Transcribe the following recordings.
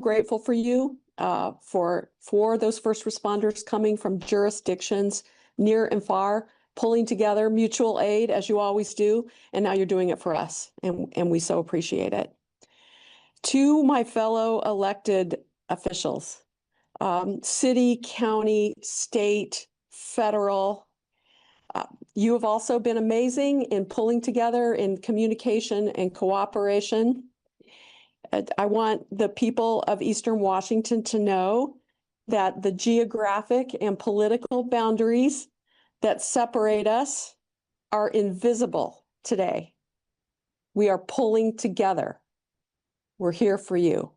grateful for you, for those first responders coming from jurisdictions near and far, pulling together mutual aid as you always do, and now you're doing it for us, and we so appreciate it. To my fellow elected officials, city, county, state, federal, you have also been amazing in pulling together in communication and cooperation. I want the people of Eastern Washington to know that the geographic and political boundaries that separate us are invisible today. We are pulling together. We're here for you.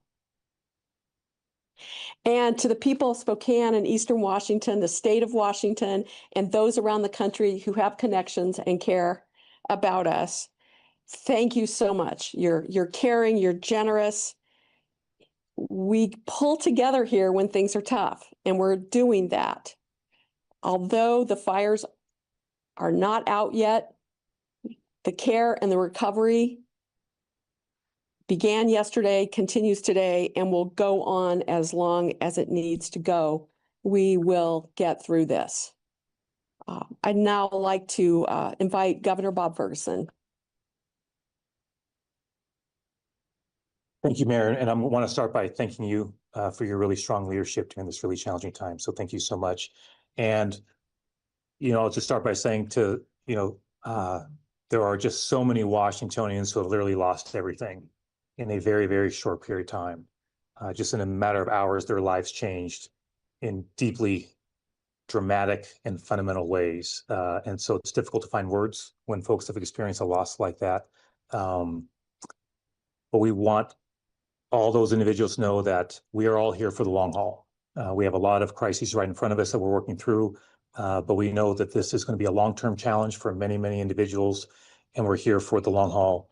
And to the people of Spokane and Eastern Washington, the state of Washington, and those around the country who have connections and care about us, thank you so much. You're caring, you're generous. We pull together here when things are tough, and we're doing that. Although the fires are not out yet, the care and the recovery began yesterday, continues today, and will go on as long as it needs to go. We will get through this. I'd now like to invite Governor Bob Ferguson. Thank you, Mayor. And I want to start by thanking you for your really strong leadership during this really challenging time. So thank you so much. And, I'll just start by saying there are just so many Washingtonians who have literally lost everything in a very, very short period of time. Just in a matter of hours, their lives changed in deeply dramatic and fundamental ways. And so it's difficult to find words when folks have experienced a loss like that. But we want all those individuals to know that we are all here for the long haul. We have a lot of crises right in front of us that we're working through, but we know that this is going to be a long-term challenge for many, many individuals, and we're here for the long haul.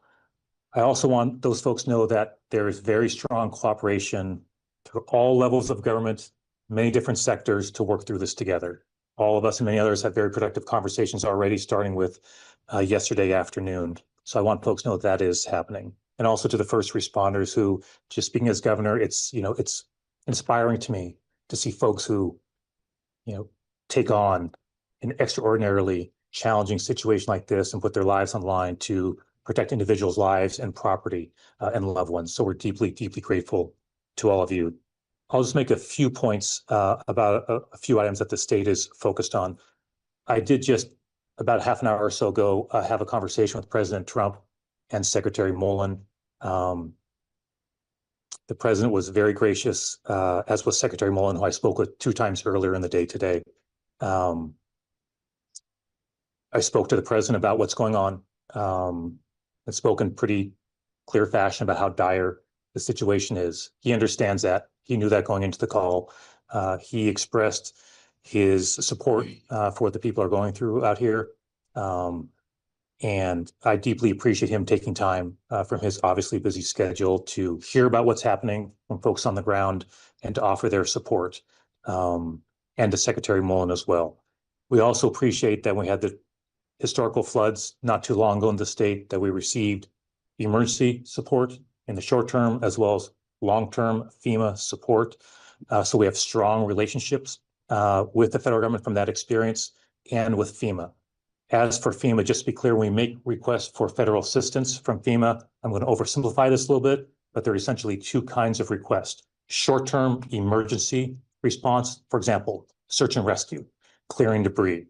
I also want those folks to know that there is very strong cooperation to all levels of government, many different sectors to work through this together. All of us and many others have very productive conversations already, starting with yesterday afternoon. So I want folks to know that is happening. And also to the first responders who, just speaking as governor, it's inspiring to me to see folks who, take on an extraordinarily challenging situation like this and put their lives on the line to protect individuals' lives and property and loved ones. So we're deeply, deeply grateful to all of you. I'll just make a few points about a few items that the state is focused on. I did just about half an hour or so ago have a conversation with President Trump and Secretary Mullen. The president was very gracious, as was Secretary Mullen, who I spoke with 2 times earlier in the day today. I spoke to the president about what's going on. And spoke in pretty clear fashion about how dire the situation is. He understands that. He knew that going into the call. He expressed his support for what the people are going through out here. And I deeply appreciate him taking time from his obviously busy schedule to hear about what's happening from folks on the ground and to offer their support, and to Secretary Mullen as well. We also appreciate that we had the historical floods not too long ago in the state, that we received emergency support in the short term as well as long-term FEMA support. So we have strong relationships with the federal government from that experience and with FEMA. As for FEMA, just to be clear, when we make requests for federal assistance from FEMA, I'm going to oversimplify this a little bit, but there are essentially 2 kinds of requests. Short-term emergency response, for example, search and rescue, clearing debris.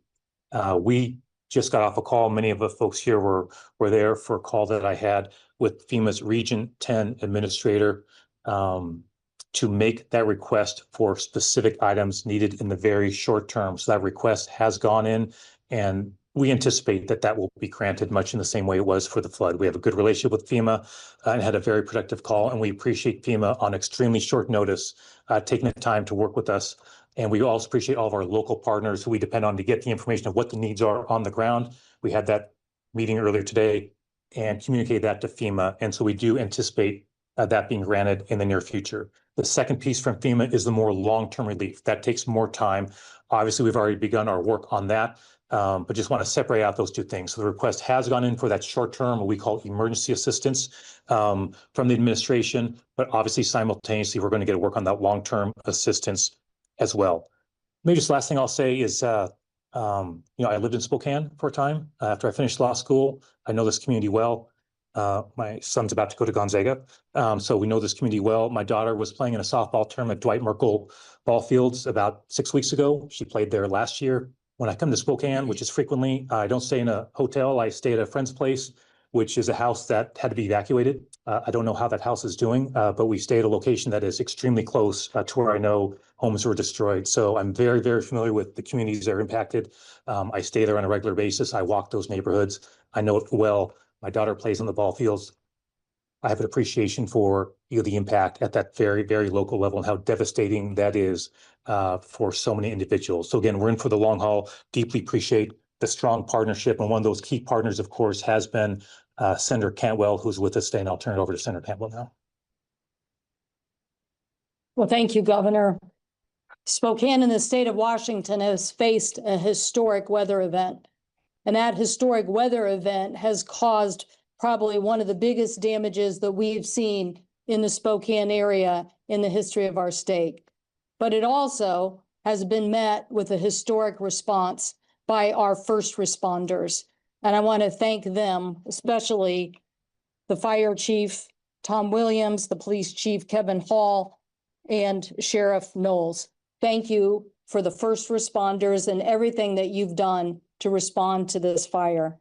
We just got off a call. Many of the folks here were there for a call that I had with FEMA's Region 10 administrator to make that request for specific items needed in the very short term. So that request has gone in, and we anticipate that that will be granted much in the same way it was for the flood. We have a good relationship with FEMA and had a very productive call, and we appreciate FEMA on extremely short notice taking the time to work with us. And we also appreciate all of our local partners who we depend on to get the information of what the needs are on the ground. We had that meeting earlier today and communicated that to FEMA. And so we do anticipate that being granted in the near future. The second piece from FEMA is the more long-term relief. That takes more time. Obviously, we've already begun our work on that. but just want to separate out those two things. So the request has gone in for that short term, what we call emergency assistance from the administration, but obviously simultaneously, we're going to get to work on that long-term assistance as well. Maybe just last thing I'll say is, I lived in Spokane for a time after I finished law school. I know this community well. My son's about to go to Gonzaga, so we know this community well. My daughter was playing in a softball tournament at Dwight Merkle Ball Fields about 6 weeks ago. She played there last year. When I come to Spokane, which is frequently, I don't stay in a hotel. I stay at a friend's place, which is a house that had to be evacuated. I don't know how that house is doing, but we stay at a location that is extremely close to where I know homes were destroyed. So I'm very, very familiar with the communities that are impacted. I stay there on a regular basis. I walk those neighborhoods. I know it well. My daughter plays on the ball fields. I have an appreciation for the impact at that very, very local level and how devastating that is for so many individuals. So again, we're in for the long haul. Deeply appreciate the strong partnership. And one of those key partners, of course, has been Senator Cantwell, who's with us today. And I'll turn it over to Senator Cantwell now. Well, thank you, Governor. Spokane and the state of Washington has faced a historic weather event. And that historic weather event has caused probably one of the biggest damages that we've seen in the Spokane area in the history of our state. But it also has been met with a historic response by our first responders. And I want to thank them, especially the fire chief, Tom Williams, the police chief, Kevin Hall, and Sheriff Knowles. Thank you for the first responders and everything that you've done to respond to this fire.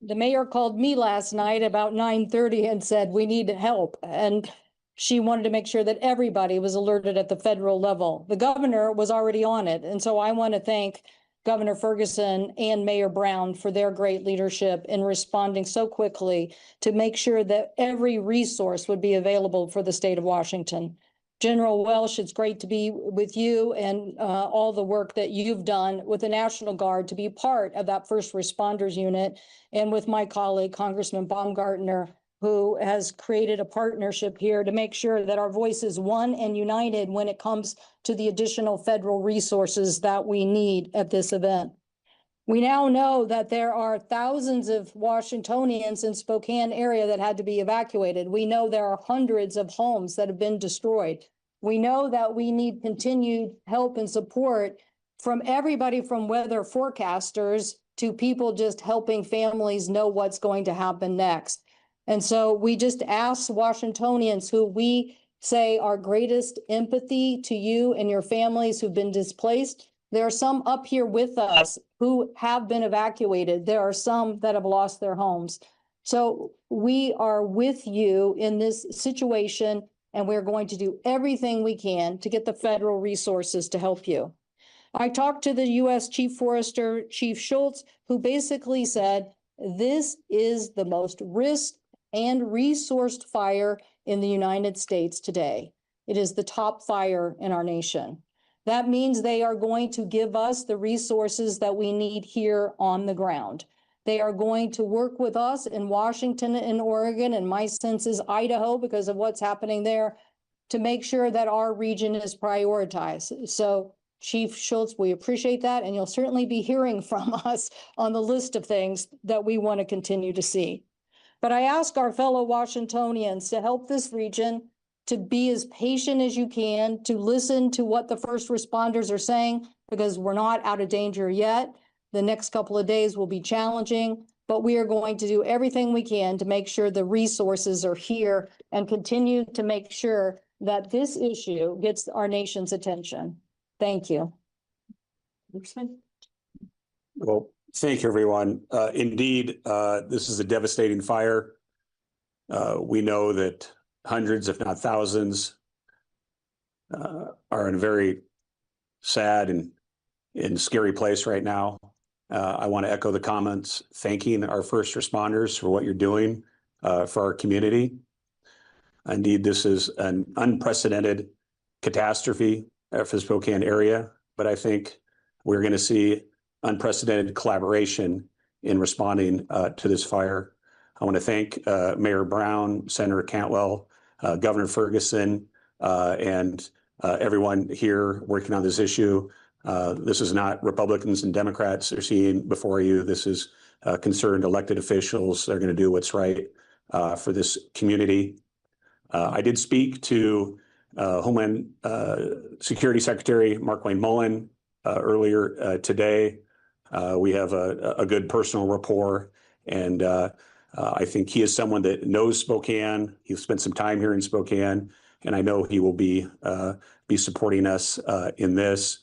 The mayor called me last night about 9:30 and said, we need help. And she wanted to make sure that everybody was alerted at the federal level. The governor was already on it. And so I want to thank Governor Ferguson and Mayor Brown for their great leadership in responding so quickly to make sure that every resource would be available for the state of Washington. General Welsh, it's great to be with you and all the work that you've done with the National Guard to be part of that first responders unit, and with my colleague, Congressman Baumgartner, who has created a partnership here to make sure that our voice is one and united when it comes to the additional federal resources that we need at this event. We now know that there are thousands of Washingtonians in Spokane area that had to be evacuated. We know there are hundreds of homes that have been destroyed. We know that we need continued help and support from everybody from weather forecasters to people just helping families know what's going to happen next. And so we just ask Washingtonians, who we say our greatest empathy to you and your families who've been displaced. There are some up here with us who have been evacuated. There are some that have lost their homes. So we are with you in this situation, and we're going to do everything we can to get the federal resources to help you. I talked to the U.S. Chief Forester, Chief Schultz, who basically said, this is the most risked and resourced fire in the United States today. It is the top fire in our nation. That means they are going to give us the resources that we need here on the ground. They are going to work with us in Washington and Oregon, and my sense is Idaho, because of what's happening there, to make sure that our region is prioritized. So Chief Schultz, we appreciate that, and you'll certainly be hearing from us on the list of things that we want to continue to see. But I ask our fellow Washingtonians to help this region, to be as patient as you can, to listen to what the first responders are saying, because we're not out of danger yet. The next couple of days will be challenging, but we are going to do everything we can to make sure the resources are here and continue to make sure that this issue gets our nation's attention. Thank you. Well, thank you, everyone. Indeed, this is a devastating fire. We know that hundreds, if not thousands, are in a very sad and scary place right now. I want to echo the comments, thanking our first responders for what you're doing for our community. Indeed, this is an unprecedented catastrophe for the Spokane area, but I think we're going to see unprecedented collaboration in responding to this fire. I want to thank Mayor Brown, Senator Cantwell, Governor Ferguson, and everyone here working on this issue. This is not Republicans and Democrats are seeing before you. This is concerned elected officials that are going to do what's right for this community. I did speak to Homeland Security Secretary Markwayne Mullin earlier today. We have a good personal rapport, and I think he is someone that knows Spokane. He's spent some time here in Spokane, and I know he will be supporting us in this.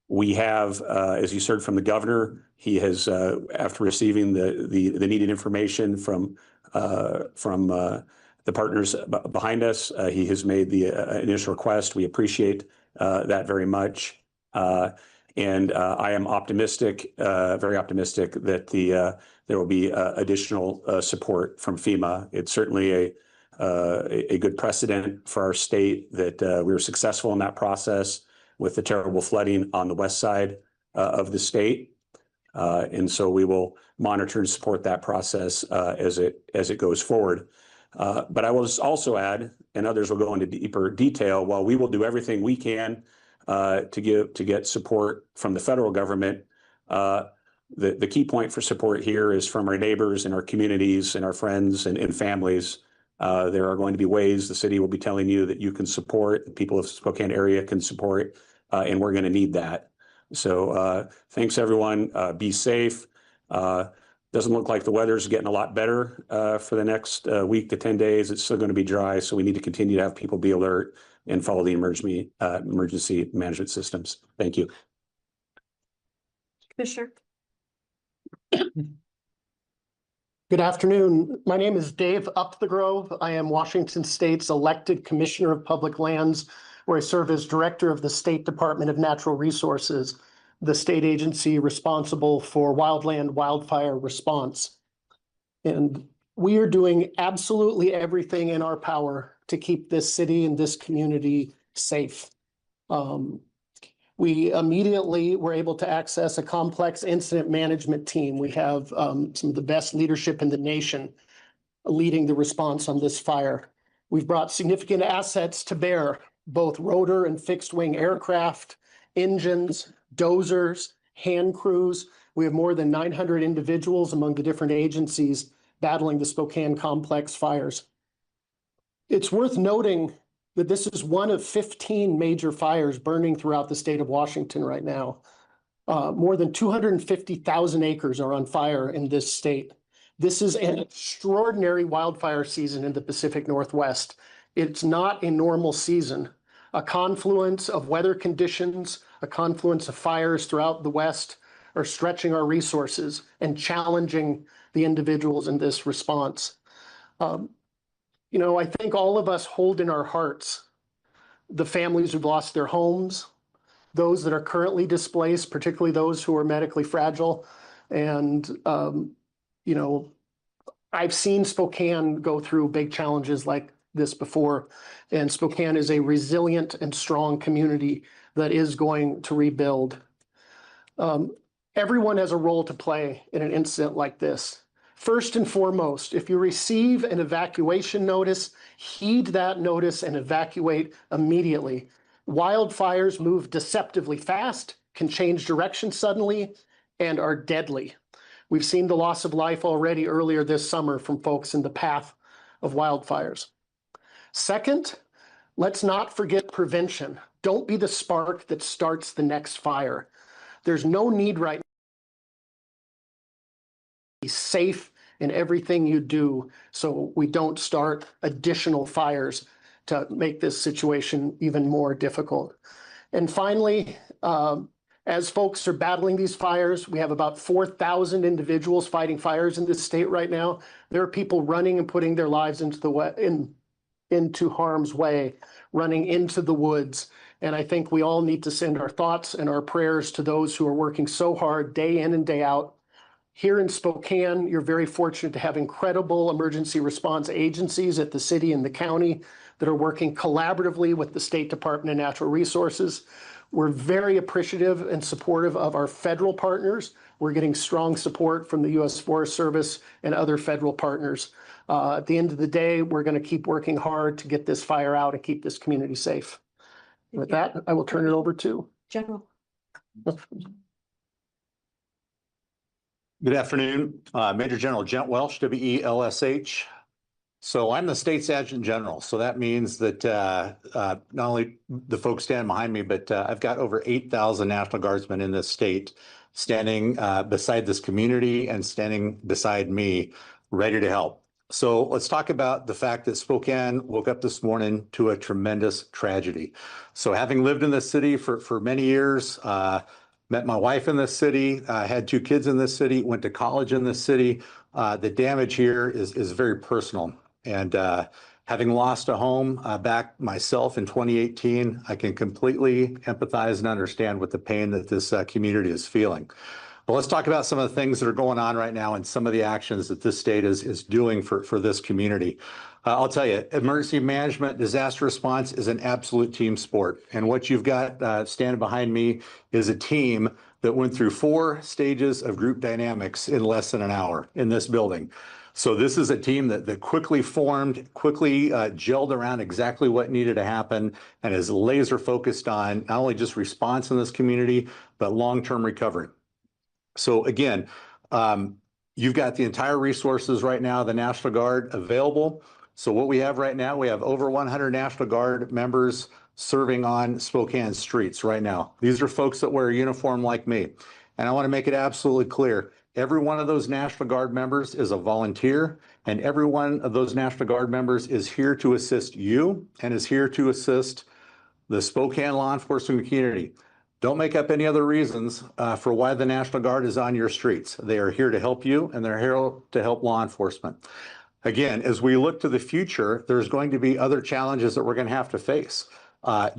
We have, as you heard from the governor, he has, after receiving the needed information from the partners behind us, he has made the initial request. We appreciate that very much. And I am optimistic, very optimistic that there will be additional support from FEMA. It's certainly a good precedent for our state that we were successful in that process with the terrible flooding on the west side of the state. And so we will monitor and support that process as it goes forward. But I will also add, and others will go into deeper detail, while we will do everything we can to get support from the federal government, the key point for support here is from our neighbors and our communities and our friends and families. There are going to be ways the city will be telling you that you can support, people of Spokane area can support, and we're going to need that. So thanks, everyone. Be safe. Doesn't look like the weather's getting a lot better for the next week to 10 days. It's still going to be dry, so we need to continue to have people be alert and follow the emergency management systems. Thank you. Commissioner. Good afternoon. My name is Dave Upthegrove. I am Washington State's elected Commissioner of Public Lands, where I serve as Director of the State Department of Natural Resources, the state agency responsible for wildland wildfire response. And we are doing absolutely everything in our power to keep this city and this community safe. We immediately were able to access a complex incident management team. We have some of the best leadership in the nation leading the response on this fire. We've brought significant assets to bear, both rotor and fixed wing aircraft, engines, dozers, hand crews. We have more than 900 individuals among the different agencies battling the Spokane complex fires. It's worth noting that this is one of 15 major fires burning throughout the state of Washington right now. More than 250,000 acres are on fire in this state. This is an extraordinary wildfire season in the Pacific Northwest. It's not a normal season. A confluence of weather conditions, a confluence of fires throughout the West are stretching our resources and challenging the individuals in this response. You know, I think all of us hold in our hearts the families who've lost their homes, those that are currently displaced, particularly those who are medically fragile. And, you know, I've seen Spokane go through big challenges like this before, and Spokane is a resilient and strong community that is going to rebuild. Everyone has a role to play in an incident like this. First and foremost, if you receive an evacuation notice, heed that notice and evacuate immediately. Wildfires move deceptively fast, can change direction suddenly, and are deadly. We've seen the loss of life already earlier this summer from folks in the path of wildfires. Second, let's not forget prevention. Don't be the spark that starts the next fire. There's no need right now. Be safe in everything you do so we don't start additional fires to make this situation even more difficult. And finally, as folks are battling these fires, we have about 4,000 individuals fighting fires in this state right now. There are people running and putting their lives into harm's way, running into the woods. And I think we all need to send our thoughts and our prayers to those who are working so hard day in and day out. Here in Spokane, you're very fortunate to have incredible emergency response agencies at the city and the county that are working collaboratively with the State Department of Natural Resources. We're very appreciative and supportive of our federal partners. We're getting strong support from the U.S. Forest Service and other federal partners. At the end of the day, we're going to keep working hard to get this fire out and keep this community safe. With that, I will turn it over to General. Good afternoon, Major General Gent Welsh, WELSH. So I'm the state's adjutant general. So that means that not only the folks standing behind me, but I've got over 8,000 National Guardsmen in this state standing beside this community and standing beside me, ready to help. So let's talk about the fact that Spokane woke up this morning to a tremendous tragedy. So having lived in this city for many years, met my wife in this city, had 2 kids in this city, went to college in this city. The damage here is very personal. And having lost a home back myself in 2018, I can completely empathize and understand what the pain that this community is feeling. But let's talk about some of the things that are going on right now and some of the actions that this state is doing for this community. I'll tell you, emergency management, disaster response is an absolute team sport. And what you've got standing behind me is a team that went through 4 stages of group dynamics in less than an hour in this building. So this is a team that quickly formed, quickly gelled around exactly what needed to happen, and is laser focused on not only just response in this community, but long-term recovery. So again, you've got the entire resources right now, the National Guard available. So what we have right now, we have over 100 National Guard members serving on Spokane streets right now. These are folks that wear a uniform like me. And I want to make it absolutely clear, every one of those National Guard members is a volunteer, and every one of those National Guard members is here to assist you and is here to assist the Spokane law enforcement community. Don't make up any other reasons for why the National Guard is on your streets. They are here to help you, and they're here to help law enforcement. Again, as we look to the future, there's going to be other challenges that we're going to have to face.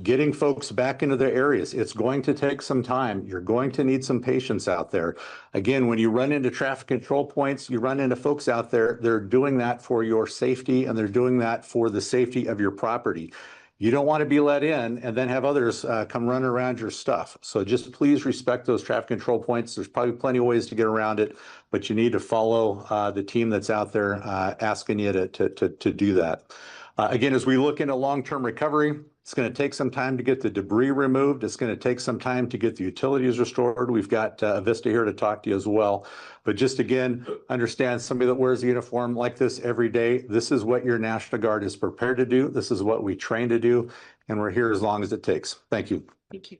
Getting folks back into their areas, it's going to take some time. You're going to need some patience out there. Again, when you run into traffic control points, you run into folks out there, they're doing that for your safety, and they're doing that for the safety of your property. You don't want to be let in and then have others come running around your stuff. So just please respect those traffic control points. There's probably plenty of ways to get around it, but you need to follow the team that's out there asking you to do that. Again, as we look into long-term recovery, it's going to take some time to get the debris removed. It's going to take some time to get the utilities restored. We've got Vista here to talk to you as well. But just again, understand somebody that wears a uniform like this every day, this is what your National Guard is prepared to do. This is what we train to do, and we're here as long as it takes. Thank you. Thank you.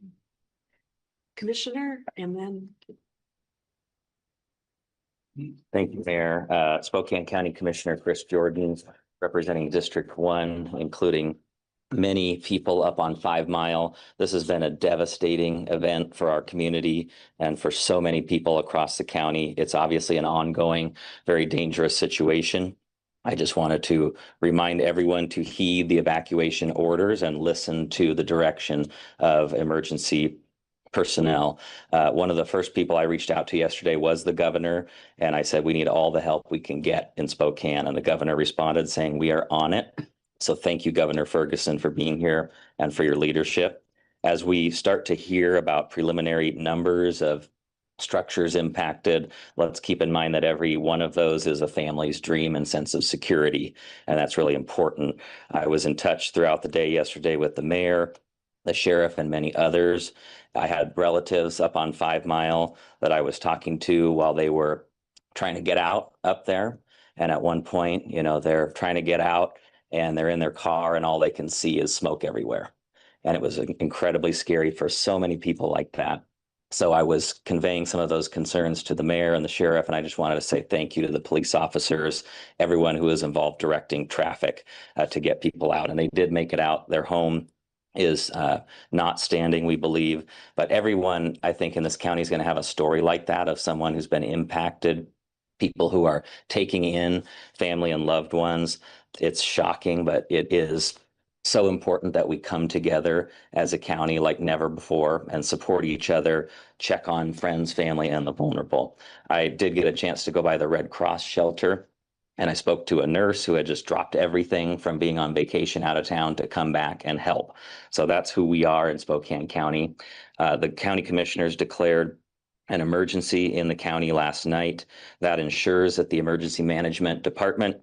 Commissioner, and then. Thank you, Mayor. Spokane County Commissioner Chris Jordan, representing District 1, including many people up on 5 Mile. This has been a devastating event for our community and for so many people across the county. It's obviously an ongoing, very dangerous situation. I just wanted to remind everyone to heed the evacuation orders and listen to the direction of emergency personnel. One of the first people I reached out to yesterday was the governor, and I said, we need all the help we can get in Spokane. And the governor responded saying, we are on it. So thank you, Governor Ferguson, for being here and for your leadership. As we start to hear about preliminary numbers of structures impacted, let's keep in mind that every one of those is a family's dream and sense of security, and that's really important. I was in touch throughout the day yesterday with the mayor, the sheriff, and many others. I had relatives up on 5 Mile that I was talking to while they were trying to get out up there. And at one point, you know, they're trying to get out and they're in their car and all they can see is smoke everywhere. And it was incredibly scary for so many people like that. So I was conveying some of those concerns to the mayor and the sheriff, and I just wanted to say thank you to the police officers, everyone who was involved directing traffic to get people out. And they did make it out. Their home is not standing, we believe. But everyone, I think, in this county is going to have a story like that of someone who's been impacted, people who are taking in family and loved ones. It's shocking, but it is so important that we come together as a county like never before and support each other, check on friends, family, and the vulnerable. I did get a chance to go by the Red Cross shelter And I spoke to a nurse who had just dropped everything from being on vacation out of town to come back and help. So that's who we are in Spokane County. The county commissioners declared an emergency in the county last night. That ensures that the emergency management department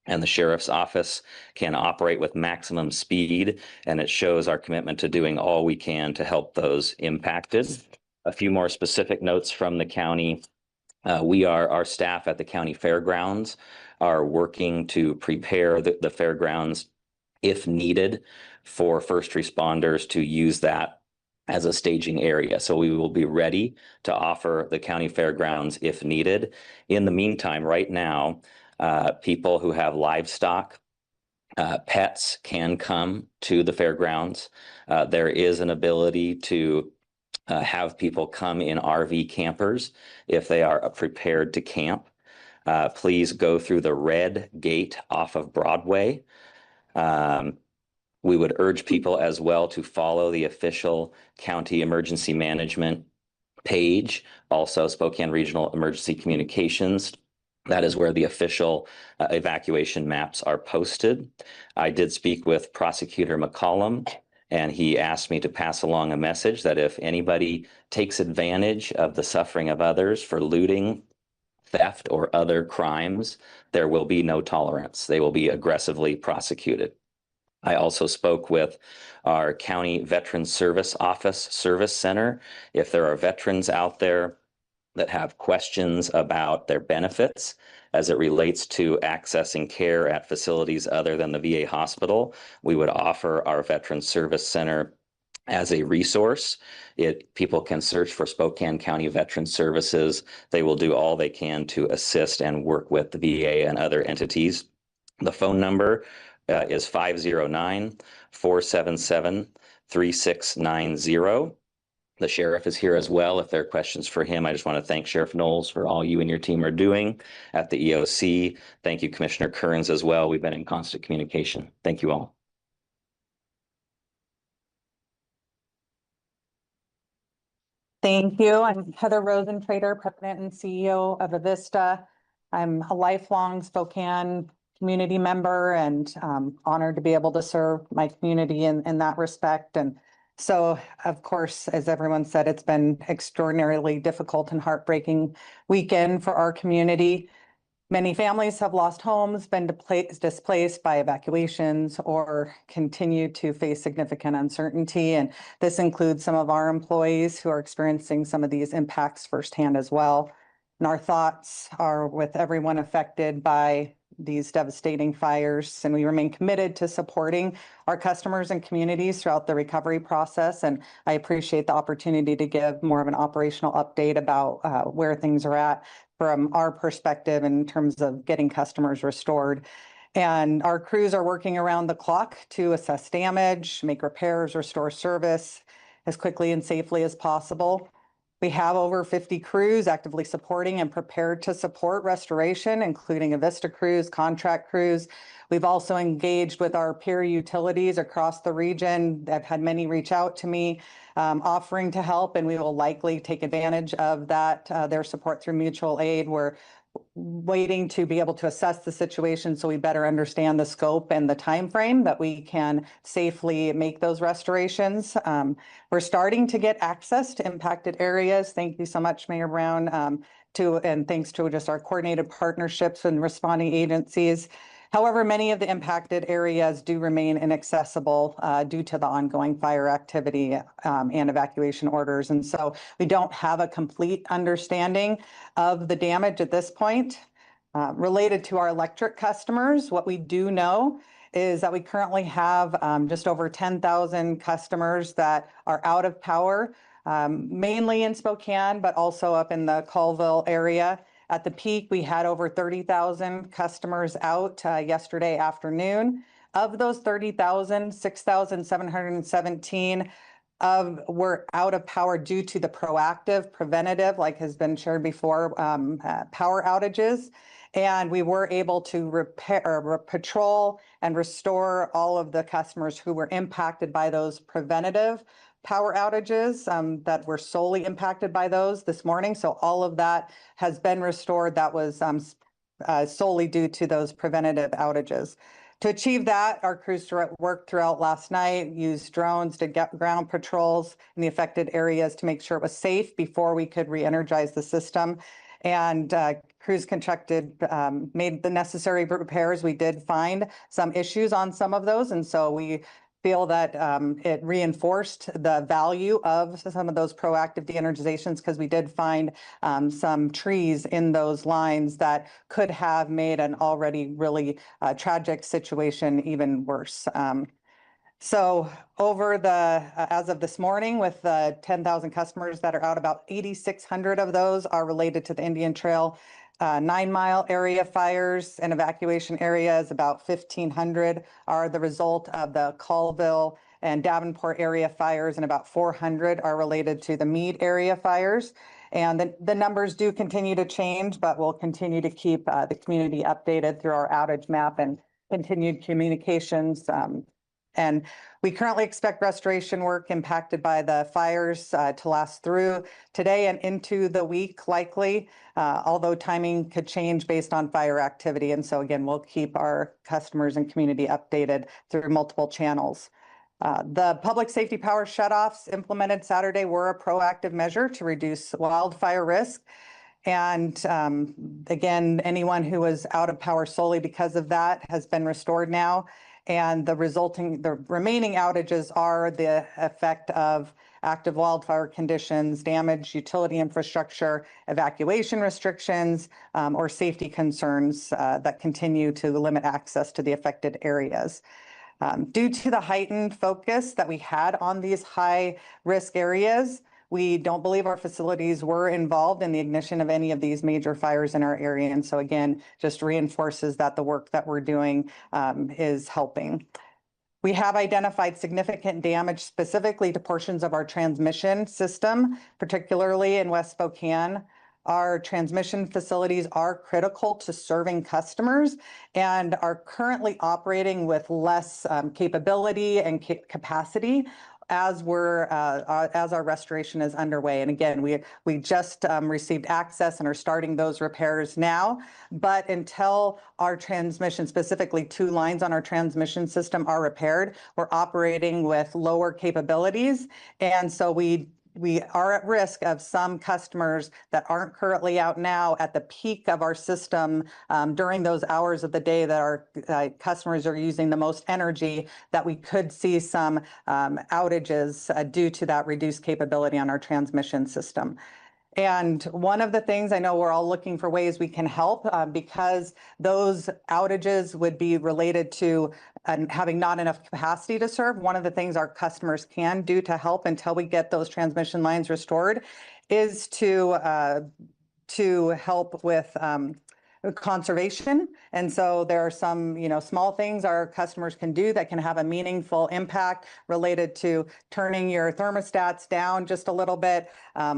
and the sheriff's office can operate with maximum speed, and it shows our commitment to doing all we can to help those impacted. A few more specific notes from the county. Our staff at the county fairgrounds are working to prepare the fairgrounds, if needed, for first responders to use that as a staging area. So we will be ready to offer the county fairgrounds if needed. In the meantime, right now, people who have livestock, pets can come to the fairgrounds. There is an ability to have people come in RV campers if they are prepared to camp. Please go through the red gate off of Broadway. We would urge people as well to follow the official county emergency management page, also Spokane Regional Emergency Communications. That is where the official evacuation maps are posted. I did speak with Prosecutor McCollum, and he asked me to pass along a message that if anybody takes advantage of the suffering of others for looting, theft, or other crimes, there will be no tolerance. They will be aggressively prosecuted. I also spoke with our County Veterans Service Office Service Center. If there are veterans out there that have questions about their benefits as it relates to accessing care at facilities other than the VA hospital, we would offer our Veterans Service Center as a resource. People can search for Spokane County Veterans Services. They will do all they can to assist and work with the VA and other entities. The phone number is 509-477-3690. The sheriff is here as well. If there are questions for him, I just want to thank Sheriff Knowles for all you and your team are doing at the EOC. Thank you, Commissioner Kearns, as well. We've been in constant communication. Thank you all. Thank you. I'm Heather Rosentrader, President and CEO of Avista. I'm a lifelong Spokane community member and honored to be able to serve my community in that respect. And so, of course, as everyone said, it's been extraordinarily difficult and heartbreaking weekend for our community. Many families have lost homes, been displaced by evacuations, or continue to face significant uncertainty. And this includes some of our employees who are experiencing some of these impacts firsthand as well. And our thoughts are with everyone affected by these devastating fires, and we remain committed to supporting our customers and communities throughout the recovery process. And I appreciate the opportunity to give more of an operational update about where things are at from our perspective in terms of getting customers restored. And our crews are working around the clock to assess damage, make repairs, restore service as quickly and safely as possible. We have over 50 crews actively supporting and prepared to support restoration, including Avista crews, contract crews. We've also engaged with our peer utilities across the region. I've had many reach out to me offering to help, and we will likely take advantage of that, their support through mutual aid. We're waiting to be able to assess the situation so we better understand the scope and the time frame that we can safely make those restorations. We're starting to get access to impacted areas. Thank you so much, Mayor Brown, and thanks to just our coordinated partnerships and responding agencies. However, many of the impacted areas do remain inaccessible due to the ongoing fire activity and evacuation orders. And so we don't have a complete understanding of the damage at this point. Related to our electric customers, what we do know is that we currently have just over 10,000 customers that are out of power, mainly in Spokane, but also up in the Colville area. At the peak, we had over 30,000 customers out yesterday afternoon. Of those 30,000, 6,717 were out of power due to the proactive, preventative, like has been shared before, power outages. And we were able to patrol and restore all of the customers who were impacted by those preventative power outages that were solely impacted by those this morning. So all of that has been restored. That was solely due to those preventative outages. To achieve that, our crews worked throughout last night, used drones to get ground patrols in the affected areas to make sure it was safe before we could re-energize the system. And crews made the necessary repairs. We did find some issues on some of those, and so we feel that it reinforced the value of some of those proactive de-energizations, because we did find some trees in those lines that could have made an already really tragic situation even worse. So as of this morning, with 10,000 customers that are out, about 8,600 of those are related to the Indian Trail 9-mile area fires, and evacuation areas. About 1,500 are the result of the Colville and Davenport area fires, and about 400 are related to the Meade area fires. And the numbers do continue to change, but we'll continue to keep the community updated through our outage map and continued communications. And we currently expect restoration work impacted by the fires to last through today and into the week likely, although timing could change based on fire activity. And so again, we'll keep our customers and community updated through multiple channels. The public safety power shutoffs implemented Saturday were a proactive measure to reduce wildfire risk. And again, anyone who was out of power solely because of that has been restored now. And the remaining outages are the effect of active wildfire conditions, damaged utility infrastructure, evacuation restrictions, or safety concerns that continue to limit access to the affected areas. Due to the heightened focus that we had on these high-risk areas, we don't believe our facilities were involved in the ignition of any of these major fires in our area. And so again, just reinforces that the work that we're doing is helping. We have identified significant damage specifically to portions of our transmission system, particularly in West Spokane. Our transmission facilities are critical to serving customers and are currently operating with less capability and capacity as our restoration is underway. And again, we just received access and are starting those repairs now. But until our transmission, specifically 2 lines on our transmission system, are repaired, we're operating with lower capabilities. And so we are at risk of some customers that aren't currently out now at the peak of our system during those hours of the day that our customers are using the most energy, that we could see some outages due to that reduced capability on our transmission system. And one of the things, I know we're all looking for ways we can help because those outages would be related to having not enough capacity to serve. One of the things our customers can do to help until we get those transmission lines restored is to help with conservation. And so there are some, small things our customers can do that can have a meaningful impact related to turning your thermostats down just a little bit,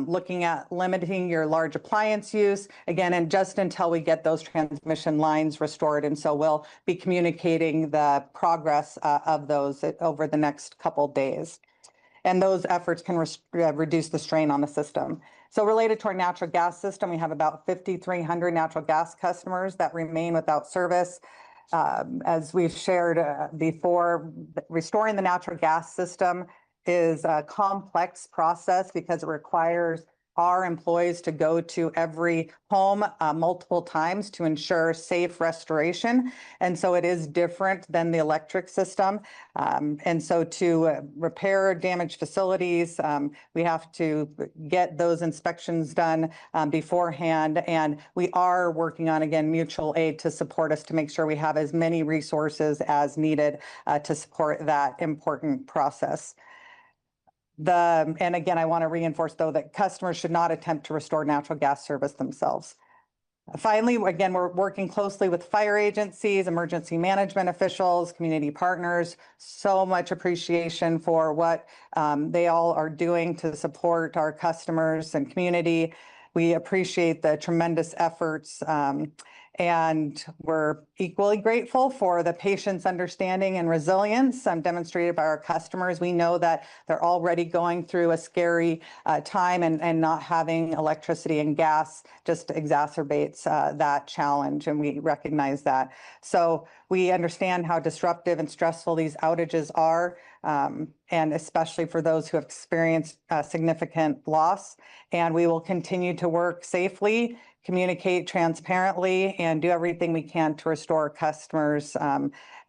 looking at limiting your large appliance use, again, and just until we get those transmission lines restored. And so we'll be communicating the progress of those over the next couple days. And those efforts can reduce the strain on the system. So related to our natural gas system, we have about 5,300 natural gas customers that remain without service. As we've shared before, restoring the natural gas system is a complex process because it requires our employees to go to every home multiple times to ensure safe restoration. And so it is different than the electric system. And so to repair damaged facilities, we have to get those inspections done beforehand. And we are working on, again, mutual aid to support us to make sure we have as many resources as needed to support that important process. And again, I want to reinforce, though, that customers should not attempt to restore natural gas service themselves. Finally, again, we're working closely with fire agencies, emergency management officials, community partners. So much appreciation for what they all are doing to support our customers and community. We appreciate the tremendous efforts. And we're equally grateful for the patient's understanding and resilience demonstrated by our customers. We know that they're already going through a scary time, and not having electricity and gas just exacerbates that challenge, and we recognize that. So we understand how disruptive and stressful these outages are, and especially for those who have experienced significant loss. And we will continue to work safely, communicate transparently, and do everything we can to restore customers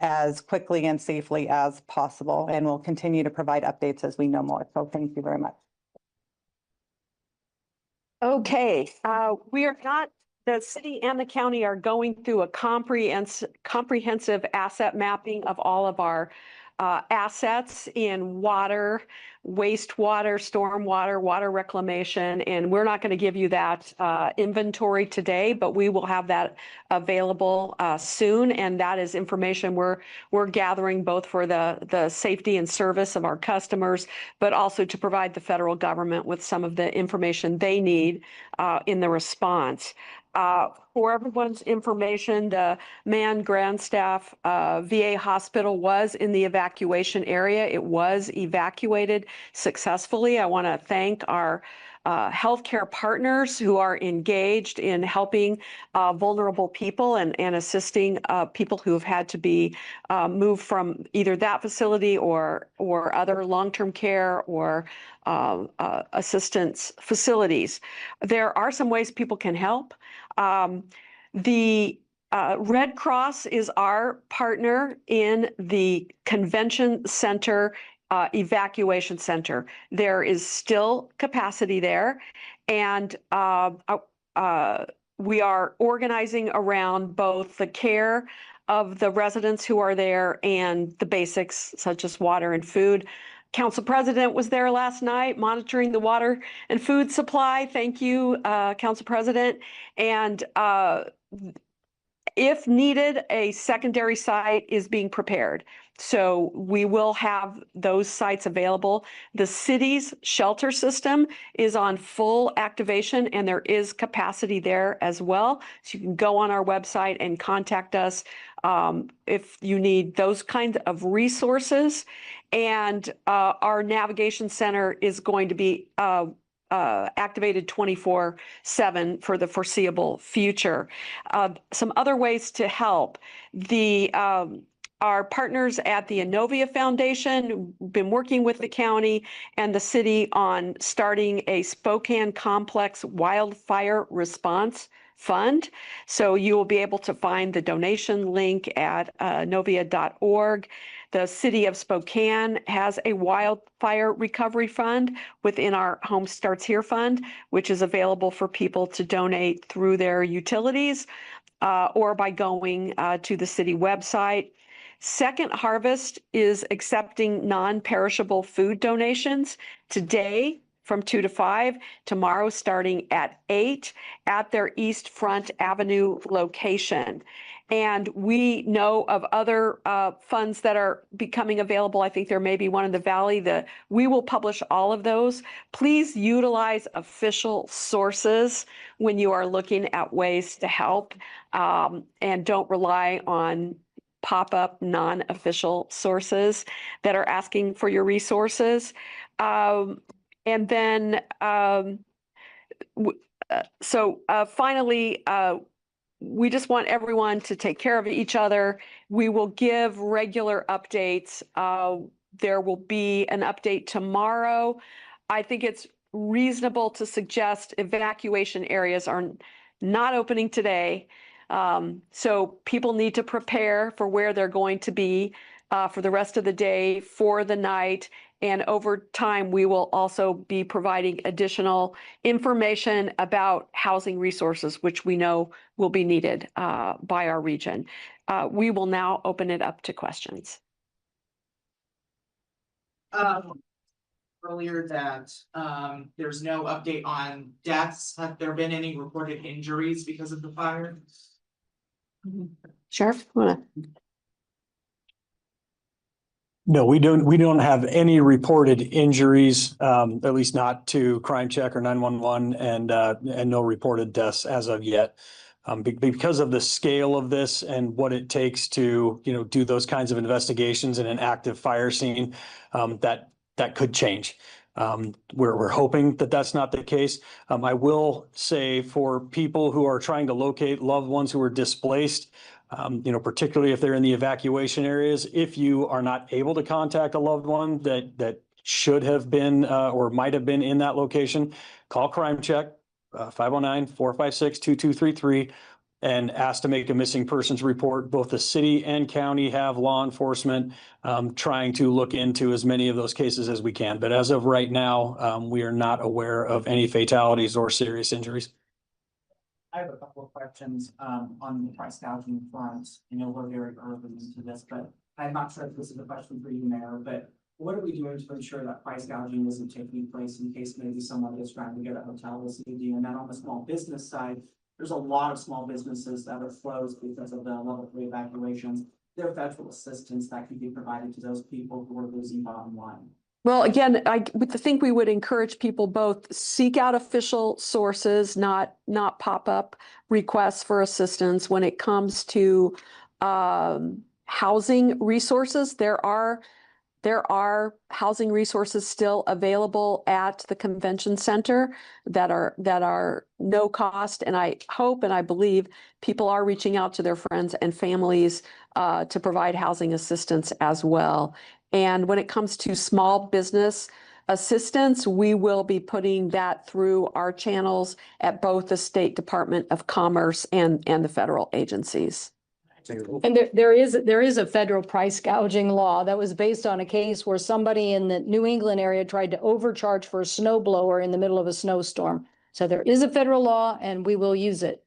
as quickly and safely as possible. And we'll continue to provide updates as we know more. So thank you very much. Okay, the city and the county are going through a comprehensive asset mapping of all of our assets in water, wastewater, stormwater, water reclamation, and we're not going to give you that inventory today, but we will have that available soon. And that is information we're gathering both for the safety and service of our customers, but also to provide the federal government with some of the information they need in the response. For everyone's information, the manned ground staff VA hospital was in the evacuation area. It was evacuated successfully. I want to thank our healthcare partners who are engaged in helping vulnerable people and assisting people who have had to be moved from either that facility or other long-term care or assistance facilities. There are some ways people can help. The Red Cross is our partner in the convention center evacuation center. There is still capacity there, and we are organizing around both the care of the residents who are there and the basics such as water and food. Council President was there last night monitoring the water and food supply. Thank you, Council President. And if needed, a secondary site is being prepared. So we will have those sites available. The city's shelter system is on full activation, and there is capacity there as well. So you can go on our website and contact us if you need those kinds of resources. And our navigation center is going to be activated 24/7 for the foreseeable future. Some other ways to help. Our partners at the Inovia Foundation have been working with the county and the city on starting a Spokane Complex Wildfire Response Fund. So you will be able to find the donation link at inovia.org. The city of Spokane has a wildfire recovery fund within our Home Starts Here fund, which is available for people to donate through their utilities or by going to the city website. Second Harvest is accepting non-perishable food donations today from 2 to 5, tomorrow starting at 8 at their East Front Avenue location. And we know of other funds that are becoming available. I think there may be one in the Valley. We will publish all of those. Please utilize official sources when you are looking at ways to help, and don't rely on pop-up non-official sources that are asking for your resources. And then, finally, we just want everyone to take care of each other. We will give regular updates. There will be an update tomorrow. I think it's reasonable to suggest evacuation areas are not opening today. So people need to prepare for where they're going to be for the rest of the day, for the night. And over time, we will also be providing additional information about housing resources, which we know will be needed by our region. We will now open it up to questions. Earlier that there's no update on deaths. Have there been any reported injuries because of the fire? Sheriff, No, we don't have any reported injuries, at least not to Crime Check or 911, and no reported deaths as of yet. Because of the scale of this and what it takes to, do those kinds of investigations in an active fire scene, that could change. We're hoping that that's not the case. I will say for people who are trying to locate loved ones who are displaced, particularly if they're in the evacuation areas, if you are not able to contact a loved one that should have been or might have been in that location, call Crime Check, 509-456-2233, and ask to make a missing persons report. Both the city and county have law enforcement trying to look into as many of those cases as we can. But as of right now, we are not aware of any fatalities or serious injuries. I have a couple of questions on the price gouging front. I know we're very early into this, but I'm not sure if this is a question for you, Mayor, but what are we doing to ensure that price gouging isn't taking place in case maybe someone is trying to get a hotel this evening? And then on the small business side, there's a lot of small businesses that are closed because of the level 3 evacuations. There are federal assistance that can be provided to those people who are losing bottom line. Well, again, I would think we would encourage people both seek out official sources, not pop-up requests for assistance. When it comes to housing resources, there are housing resources still available at the convention center that are no cost. And I hope and I believe people are reaching out to their friends and families to provide housing assistance as well. And when it comes to small business assistance, we will be putting that through our channels at both the State Department of Commerce and the federal agencies. And there is a federal price gouging law that was based on a case where somebody in the New England area tried to overcharge for a snow blower in the middle of a snowstorm. So there is a federal law and we will use it.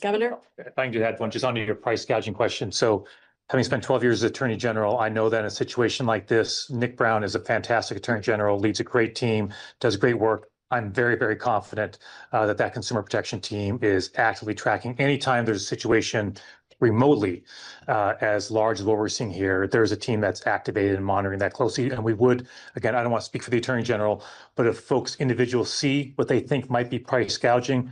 Governor? If I can add one just on your price gouging question. So having spent 12 years as Attorney General, I know that in a situation like this, Nick Brown is a fantastic Attorney General, leads a great team, does great work. I'm very, very confident that consumer protection team is actively tracking anytime there's a situation remotely as large as what we're seeing here. There's a team that's activated and monitoring that closely. And we would, again, I don't want to speak for the Attorney General, but if folks, individuals see what they think might be price gouging,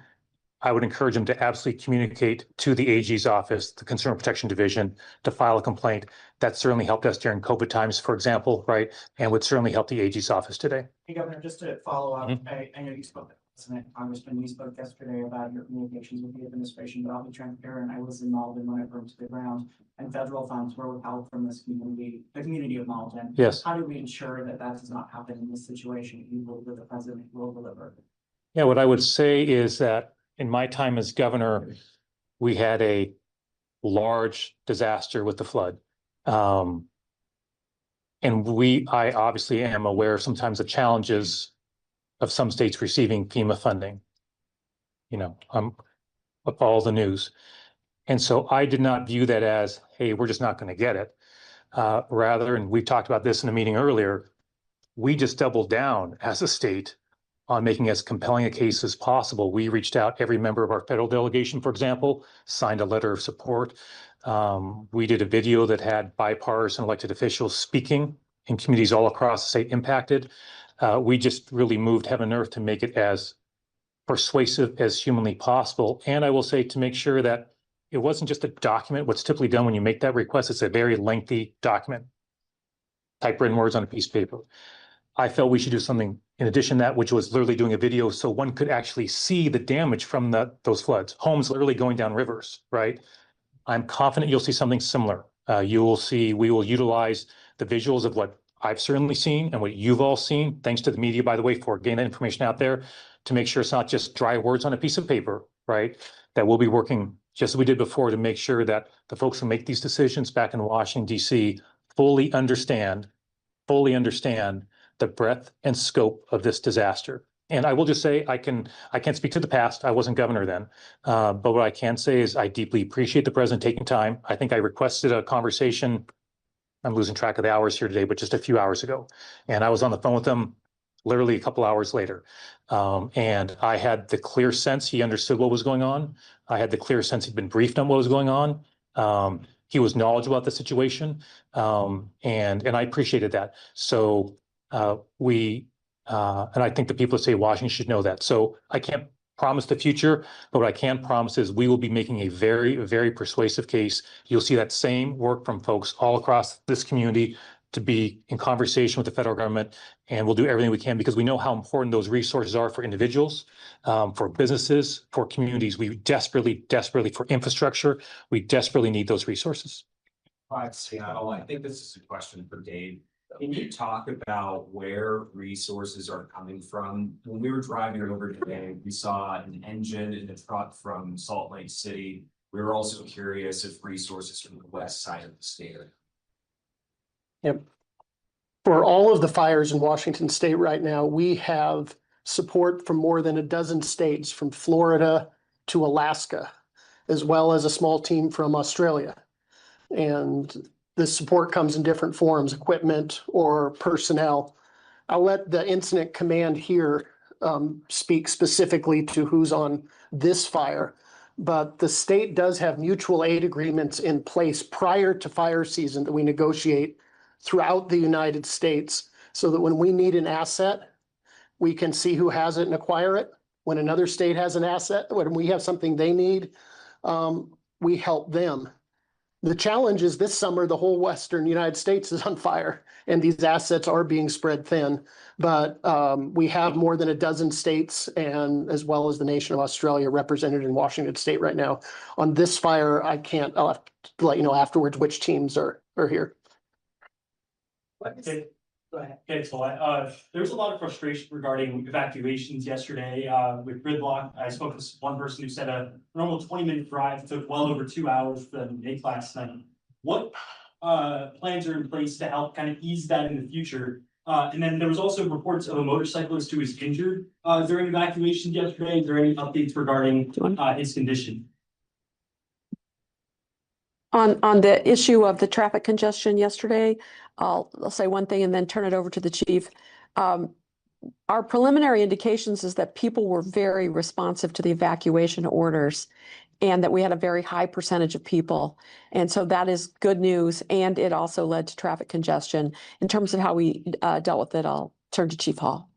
I would encourage them to absolutely communicate to the AG's office, the Consumer Protection Division, to file a complaint. That certainly helped us during COVID times, for example, right? And would certainly help the AG's office today. Hey, Governor, just to follow up, I know you spoke to President Congressman, we spoke yesterday about your communications with the administration, but I'll be transparent. I was in Malden when it burned to the ground, and federal funds were withheld from this community, the community of Malden. Yes. How do we ensure that does not happen in this situation? That the president will deliver. Yeah, what I would say is that in my time as governor, we had a large disaster with the flood. And I obviously am aware of sometimes the challenges of some states receiving FEMA funding. With all the news. And so I did not view that as, hey, we're just not going to get it. Rather, and we talked about this in a meeting earlier, we just doubled down as a state on making as compelling a case as possible. We reached out, every member of our federal delegation, for example, signed a letter of support. We did a video that had bipartisan elected officials speaking in communities all across the state impacted. We just really moved heaven and earth to make it as persuasive as humanly possible. And I will say, to make sure that it wasn't just a document. What's typically done when you make that request, it's a very lengthy document, typewritten words on a piece of paper. I felt we should do something in addition to that, which was literally doing a video so one could actually see the damage from those floods, homes literally going down rivers, right? I'm confident you'll see something similar. You will see, we will utilize the visuals of what I've certainly seen and what you've all seen, thanks to the media, by the way, for getting that information out there, to make sure it's not just dry words on a piece of paper, right? That we'll be working just as we did before to make sure that the folks who make these decisions back in Washington, D.C. fully understand the breadth and scope of this disaster. And I will just say, I can't speak to the past. I wasn't governor then. But what I can say is I deeply appreciate the president taking time. I think I requested a conversation. I'm losing track of the hours here today, but just a few hours ago. And I was on the phone with him literally a couple hours later. And I had the clear sense he understood what was going on. I had the clear sense he'd been briefed on what was going on. He was knowledgeable about the situation. And I appreciated that. So and I think the people that say Washington should know that. So I can't promise the future, but what I can promise is we will be making a very, very persuasive case. You'll see that same work from folks all across this community to be in conversation with the federal government, and we'll do everything we can because we know how important those resources are for individuals, for businesses, for communities. We desperately, for infrastructure, we desperately need those resources. Seattle, I think this is a question for Dave. Can you talk about where resources are coming from? When we were driving over today, we saw an engine in a truck from Salt Lake City. We were also curious if resources from the west side of the state are. Yep. For all of the fires in Washington state right now, we have support from more than a dozen states, from Florida to Alaska, as well as a small team from Australia. And this support comes in different forms, equipment or personnel. I'll let the incident command here speak specifically to who's on this fire. But the state does have mutual aid agreements in place prior to fire season that we negotiate throughout the United States, so that when we need an asset, we can see who has it and acquire it. When another state has an asset, when we have something they need, we help them. The challenge is this summer, the whole Western United States is on fire and these assets are being spread thin. But we have more than a dozen states, and as well as the nation of Australia, represented in Washington state right now. On this fire, I'll have to let you know afterwards which teams are here. Okay, go ahead. Okay, so there was a lot of frustration regarding evacuations yesterday with gridlock. I spoke to one person who said a normal 20-minute drive took well over 2 hours for them to make last night. What plans are in place to help kind of ease that in the future? And then there was also reports of a motorcyclist who was injured during evacuation yesterday. Is there any updates regarding his condition? On the issue of the traffic congestion yesterday, I'll say one thing and then turn it over to the chief. Our preliminary indications is that people were very responsive to the evacuation orders and that we had a very high percentage of people. And so that is good news. And it also led to traffic congestion. In terms of how we dealt with it, I'll turn to Chief Hall.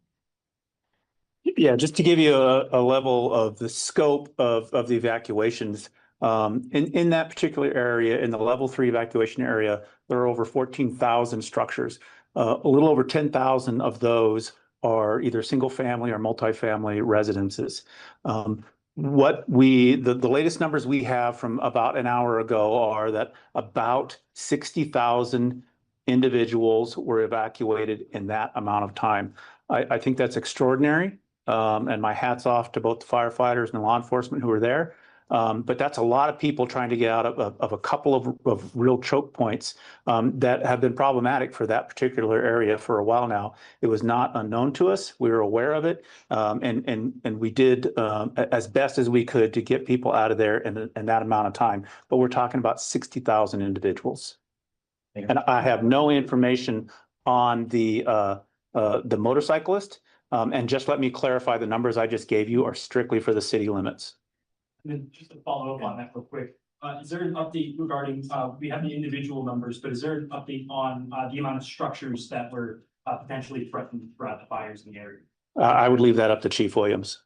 Yeah, just to give you a level of the scope of the evacuations. In that particular area, in the level 3 evacuation area, there are over 14,000 structures. A little over 10,000 of those are either single family or multifamily residences. The latest numbers we have from about an hour ago are that about 60,000 individuals were evacuated in that amount of time. I think that's extraordinary. And my hat's off to both the firefighters and the law enforcement who were there. But that's a lot of people trying to get out of a couple of real choke points that have been problematic for that particular area for a while now. It was not unknown to us. We were aware of it, and we did as best as we could to get people out of there in that amount of time. But we're talking about 60,000 individuals. And I have no information on the motorcyclist. And just let me clarify, the numbers I just gave you are strictly for the city limits. And then just to follow up on that real quick, is there an update regarding, we have the individual numbers, but is there an update on the amount of structures that were potentially threatened throughout the fires in the area? I would leave that up to Chief Williams.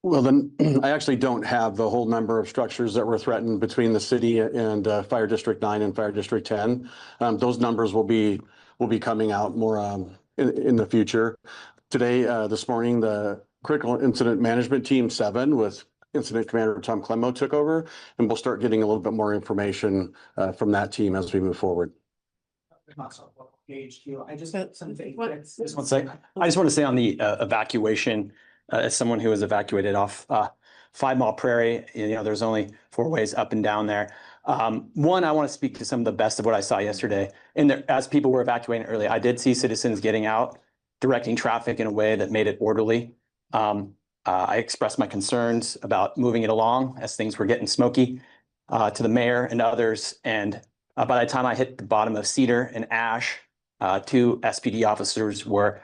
Well, then I actually don't have the whole number of structures that were threatened between the city and Fire District 9 and Fire District 10. Those numbers will be coming out more in the future. Today, this morning, the Critical Incident Management Team 7 with Incident Commander Tom Clemmo took over, and we'll start getting a little bit more information from that team as we move forward. I just had something. Just one second. I just want to say on the evacuation, as someone who was evacuated off 5 Mile Prairie, there's only 4 ways up and down there. One, I want to speak to some of the best of what I saw yesterday. And there, as people were evacuating early, I did see citizens getting out, directing traffic in a way that made it orderly. I expressed my concerns about moving it along as things were getting smoky to the mayor and others. And by the time I hit the bottom of Cedar and Ash, 2 SPD officers were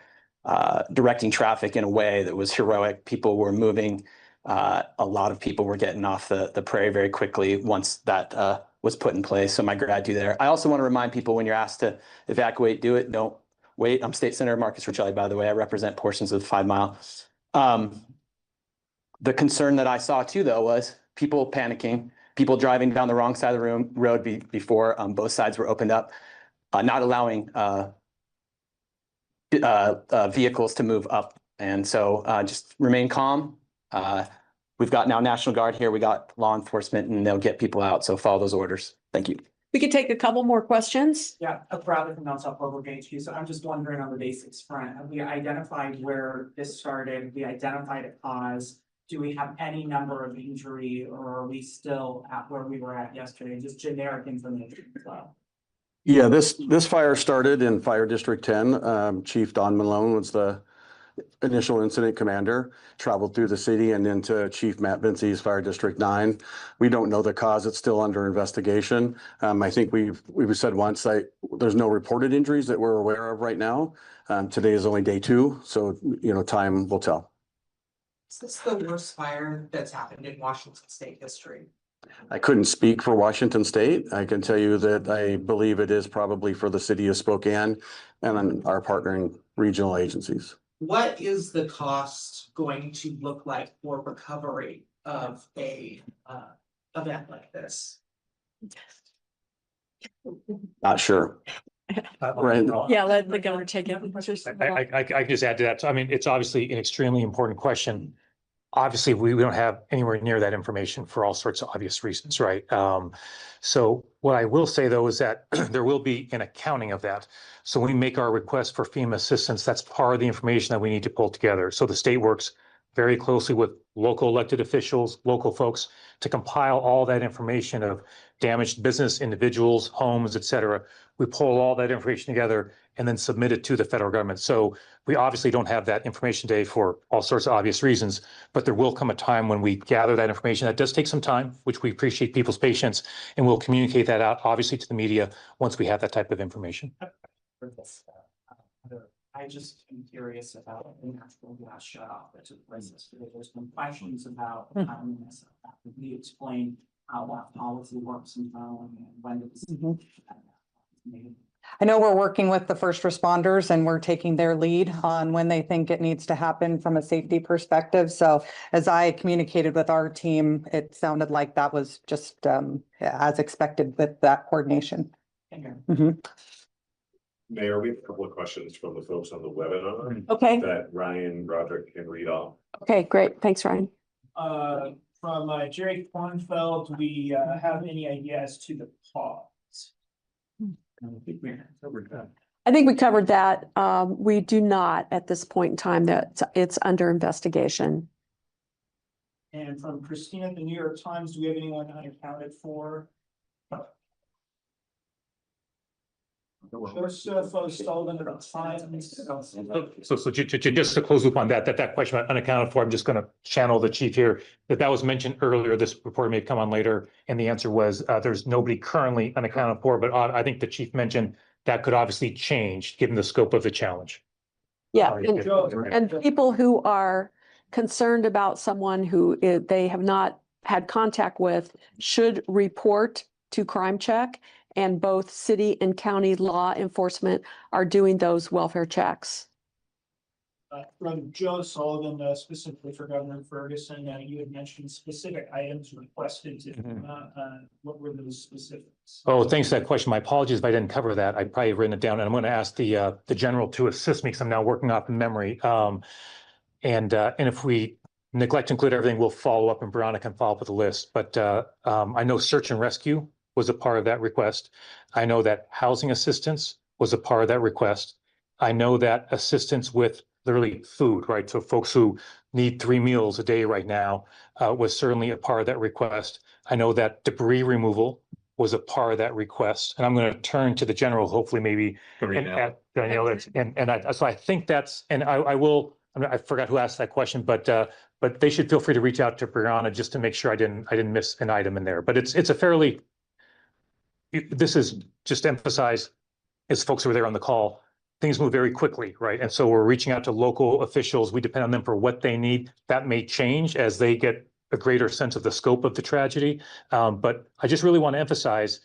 directing traffic in a way that was heroic. People were moving. A lot of people were getting off the prairie very quickly once that was put in place. So my gratitude there. I also want to remind people, when you're asked to evacuate, do it. Don't wait. I'm State Senator Marcus Riccelli, by the way. I represent portions of the 5 Mile. The concern that I saw too, though, was people panicking, people driving down the wrong side of the road before both sides were opened up, not allowing vehicles to move up. And so just remain calm. We've got now National Guard here. We got law enforcement, and they'll get people out. So follow those orders. Thank you. We could take a couple more questions. Yeah, Bradley from Mount South Public HQ. So I'm just wondering on the basics front, have we identified where this started? We identified a cause. Do we have any number of injury, or are we still at where we were at yesterday? Just generic information as well. Yeah, this fire started in Fire District 10. Chief Don Malone was the initial incident commander, traveled through the city and into Chief Matt Vincey's Fire District 9. We don't know the cause. It's still under investigation. I think we've said once there's no reported injuries that we're aware of right now. Today is only day 2, so time will tell. Is this the worst fire that's happened in Washington State history? I couldn't speak for Washington State. I can tell you that I believe it is probably for the city of Spokane and our partnering regional agencies. What is the cost going to look like for recovery of a event like this? Not sure. Right. Yeah, let the governor take it. I can just add to that. So, I mean, it's obviously an extremely important question. Obviously, we don't have anywhere near that information for all sorts of obvious reasons, right? So what I will say, though, is that there will be an accounting of that. So when we make our request for FEMA assistance, that's part of the information that we need to pull together. So the state works very closely with local elected officials, local folks, to compile all that information of damaged business, individuals, homes, et cetera. We pull all that information together and then submit it to the federal government. So we obviously don't have that information today for all sorts of obvious reasons, but there will come a time when we gather that information. That does take some time, which we appreciate people's patience, and we'll communicate that out, obviously, to the media once we have that type of information. I just am curious about the natural gas shutoff that took place yesterday. There's been questions about the timeliness of that. Could you explain how that policy works and when it was made? I know we're working with the first responders and we're taking their lead on when they think it needs to happen from a safety perspective. So as I communicated with our team, it sounded like that was just as expected with that coordination. Mayor, we have a couple of questions from the folks on the webinar. Okay. That Ryan Roderick can read off. Okay, great. Thanks, Ryan. From Jerry Kornfeld, do we have any idea as to the cause? I think we covered that. We do not at this point in time. That it's under investigation. And from Christina at the New York Times, do we have anyone unaccounted for? Joseph Sullivan at the Times. So just to close loop on that question about unaccounted for, I'm just going to channel the chief here. That was mentioned earlier. This report may come on later, and the answer was there's nobody currently unaccounted for. But I think the chief mentioned that could obviously change given the scope of the challenge. Yeah, and people who are concerned about someone who they have not had contact with should report to Crime Check. And both city and county law enforcement are doing those welfare checks. From Joe Sullivan, specifically for Governor Ferguson, you had mentioned specific items requested. What were those specifics? Oh, thanks for that question. My apologies if I didn't cover that. I probably have written it down, and I'm going to ask the general to assist me because I'm now working off memory. And if we neglect to include everything, we'll follow up, and Veronica can follow up with a list. But I know search and rescue was a part of that request. I know that housing assistance was a part of that request. I know that assistance with literally food, right? So folks who need 3 meals a day right now was certainly a part of that request. I know that debris removal was a part of that request. And I'm going to turn to the general, hopefully maybe. So I think that's, and I forgot who asked that question, but they should feel free to reach out to Brianna just to make sure I didn't miss an item in there. But it's a fairly, this is just to emphasize, as folks who were there on the call, things move very quickly, right? And so we're reaching out to local officials. We depend on them for what they need. That may change as they get a greater sense of the scope of the tragedy. But I just really want to emphasize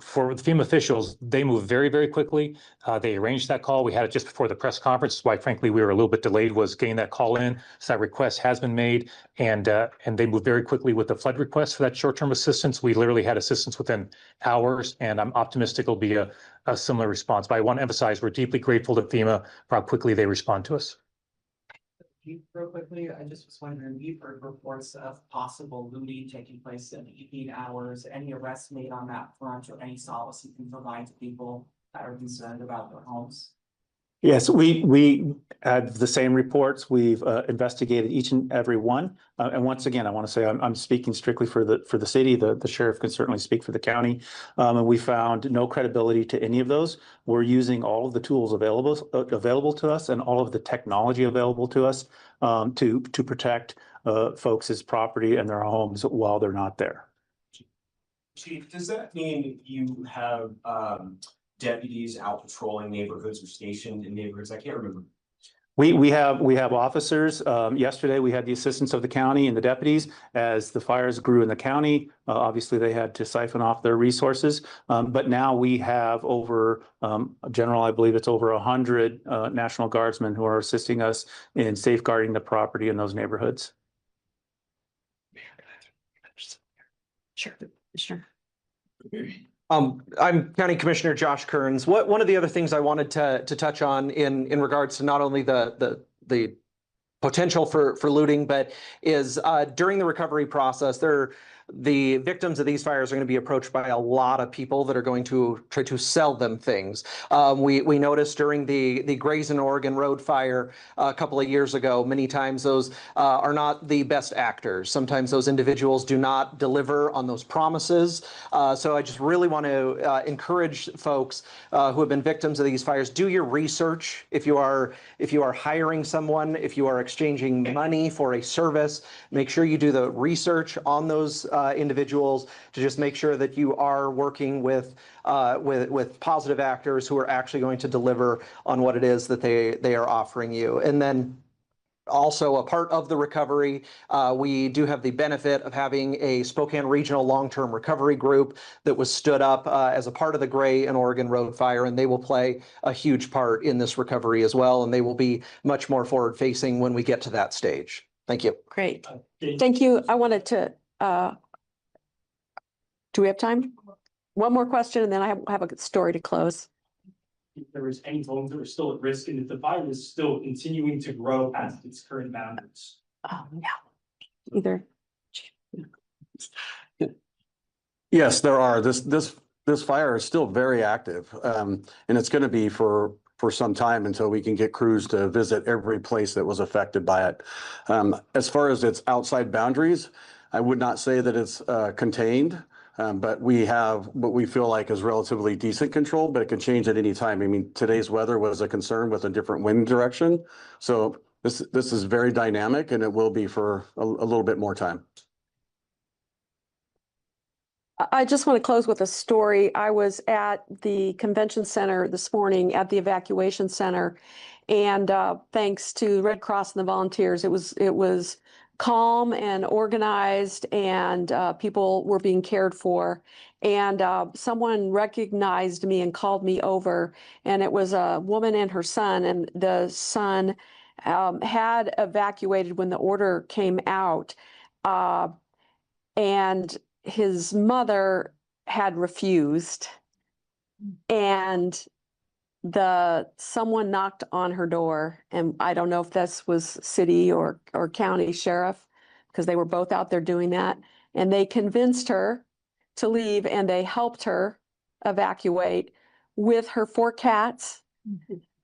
for the FEMA officials, they move very, very quickly. They arranged that call. We had it just before the press conference. Why, frankly, we were a little bit delayed was getting that call in. So that request has been made, and they moved very quickly with the flood request for that short-term assistance. We literally had assistance within hours, and I'm optimistic it'll be a similar response. But I want to emphasize we're deeply grateful to FEMA for how quickly they respond to us. Real quickly, I just was wondering, we've heard reports of possible looting taking place in evening hours. Any arrests made on that front, or any solace you can provide to people that are concerned about their homes? Yes, we had the same reports. We've investigated each and every one. And once again, I want to say I'm speaking strictly for the city. The sheriff can certainly speak for the county. And we found no credibility to any of those. We're using all of the tools available to us and all of the technology available to us to protect folks' property and their homes while they're not there. Chief, does that mean you have deputies out patrolling neighborhoods or stationed in neighborhoods? I can't remember. We have officers. Yesterday, we had the assistance of the county and the deputies as the fires grew in the county. Obviously, they had to siphon off their resources. But now we have over, General, I believe it's over 100 National Guardsmen who are assisting us in safeguarding the property in those neighborhoods. Sure. I'm County Commissioner Josh Kearns. One of the other things I wanted to touch on in regards to not only the potential for looting, but is during the recovery process, the victims of these fires are going to be approached by a lot of people that are going to try to sell them things. We noticed during the Grayson, Oregon road fire a couple of years ago, many times those are not the best actors. Sometimes those individuals do not deliver on those promises. So I just really want to encourage folks who have been victims of these fires, do your research. If you are hiring someone, if you are exchanging money for a service, make sure you do the research on those individuals to just make sure that you are working with positive actors who are actually going to deliver on what it is that they are offering you. And then also a part of the recovery, we do have the benefit of having a Spokane Regional Long-Term Recovery Group that was stood up as a part of the Gray and Oregon road fire, and they will play a huge part in this recovery as well, and they will be much more forward-facing when we get to that stage. Thank you. Great. Thank you. I wanted to, do we have time? One more question, and then I have a story to close. If there is any homes that are still at risk, and if the fire is still continuing to grow past its current boundaries. Yeah. Either. Yes, there are. This fire is still very active, and it's going to be for some time until we can get crews to visit every place that was affected by it. As far as its outside boundaries, I would not say that it's contained, but we have what we feel like is relatively decent control, but it can change at any time. I mean, today's weather was a concern with a different wind direction. So this is very dynamic, and it will be for a little bit more time. I just want to close with a story. I was at the convention center this morning at the evacuation center, and thanks to Red Cross and the volunteers, it was calm and organized, and people were being cared for. And someone recognized me and called me over, and it was a woman and her son, and the son had evacuated when the order came out, and his mother had refused, and someone knocked on her door, and I don't know if this was city or county sheriff, because they were both out there doing that, and they convinced her to leave, and they helped her evacuate with her 4 cats.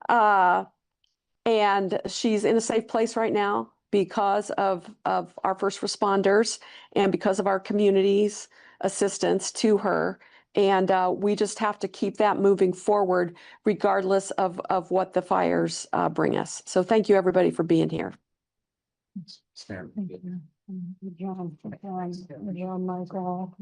And she's in a safe place right now because of our first responders and because of our community's assistance to her. And we just have to keep that moving forward regardless of what the fires bring us. So thank you, everybody, for being here. Thank you. Good job. Good job, Michael.